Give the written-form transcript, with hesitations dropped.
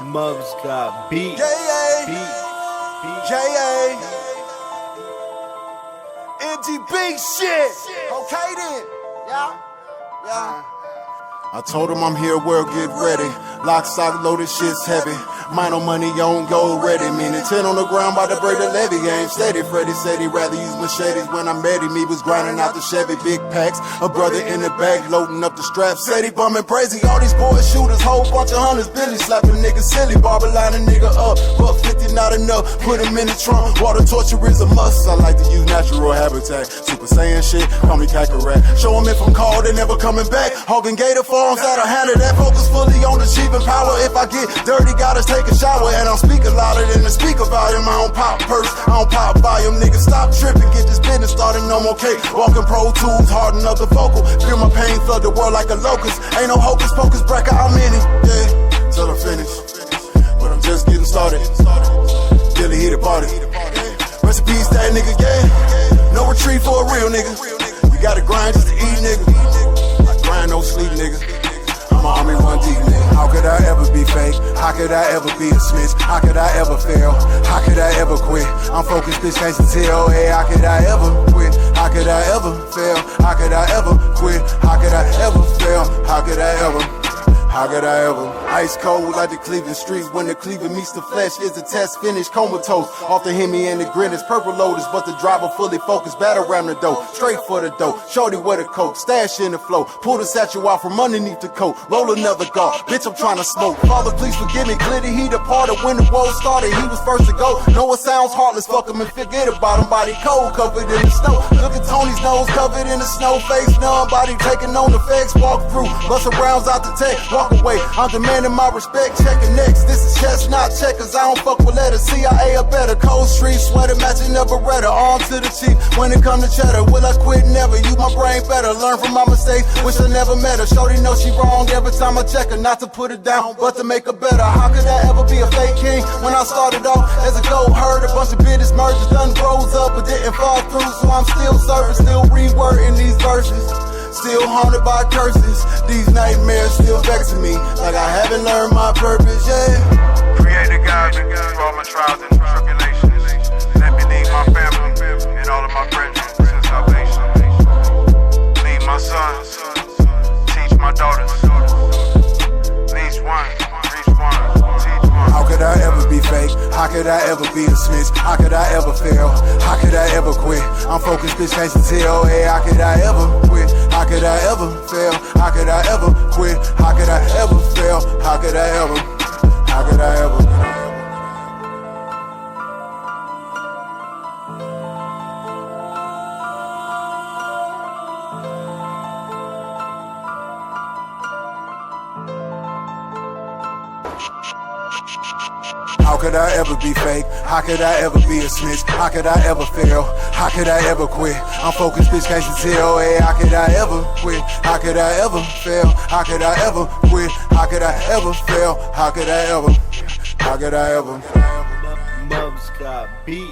Mubs got beat. J.A. MGB shit. Okay then. Yeah. I told him I'm here, world, get ready. Lock, stock, loaded, shit's heavy. Mine on money, on gold ready. Meaning 10 on the ground by the break the levy. Ain't steady. Freddie said he'd rather use machetes. When I met him, he was grinding out the Chevy. Big packs, a brother in the bag, loading up the straps. Said he bumming crazy. All these boys shooters, whole bunch of hunters. Billy slapping niggas silly. Barber line a nigga up. Buck 50 not enough. Put him in the trunk. Water torture is a must. I like to use natural habitat. Super Saiyan shit, call me Kakarot. Show him if I'm called, they never coming back. Hogging Gator Farms out of handle that. Focus fully on achieving power. If I get dirty, gotta take a shower. And I'm speaking louder than the speaker volume. I don't pop purse, I don't pop volume. Niggas stop tripping, get this business started, no more cake. Walking Pro Tools, harden up the vocal. Feel my pain, flood the world like a locust. Ain't no hocus pocus, bracket, I'm in it. Yeah, till I'm finished. But I'm just getting started. Billy hit the party. Recipes that nigga, yeah. No retreat for a real nigga. You gotta grind just to eat, nigga. I grind, no sleep, nigga. I'm an army one deep, nigga. How could I ever be fake? How could I ever be a snitch? How could I ever fail? How could I ever quit? I'm focused, bitch, can't you tell? Hey, how could I ever quit? How could I ever fail? How could I ever quit? How could I ever fail? How could I ever? How could I ever? Ice cold like the Cleveland streets. When the Cleveland meets the flesh, is the test finished comatose. Off the Hemi and the grin is purple loaders, but the driver fully focused. Battle around the dough, straight for the dough. Shorty with a coat, stash in the flow. Pull the satchel out from underneath the coat. Roll another guard, bitch, I'm trying to smoke. Father, please forgive me. Clearly he departed when the war started. He was first to go. Know it sounds heartless, fuck him and forget about him. Body cold, covered in the snow. Look at Tony's nose, covered in the snow. Face numb, body taking on the facts. Walk through, bustin' rounds out the tech. Walk away, I'm demanding my respect. Checking next, this is chess, not checkers. I don't fuck with letters. CIA or better. Cold street sweater, matching up a Beretta. Arm to the chief. When it come to cheddar, will I quit? Never. Use my brain better. Learn from my mistakes. Wish I never met her. Shorty know she wrong every time I check her. Not to put her down, but to make her better. How could I ever be a fake king when I started off as a gold herd? A bunch of business mergers done rose up but didn't fall through. So I'm still serving, still rewording these verses. Still haunted by curses. These nightmares still vexing me, like I haven't learned my purpose, yeah. Creator guide me through all my trials and tribulations. Let me lead my family and all of my brethren to salvation. Lead my sons, teach my daughters. Each one, teach one. How could I ever be fake? How could I ever be a snitch? How could I ever fail? How could I ever quit? I'm focused, bitch, can't you tell? Hey, how could I ever quit? How could I ever fail? How could I ever quit? How could I ever fail? How could I ever? How could I ever? How could I ever be fake? How could I ever be a snitch? How could I ever fail? How could I ever quit? I'm focused, bitch, can't you tell? Hey, how could I ever quit? How could I ever fail? How could I ever quit? How could I ever fail? How could I ever? How could I ever? Mubs got beat.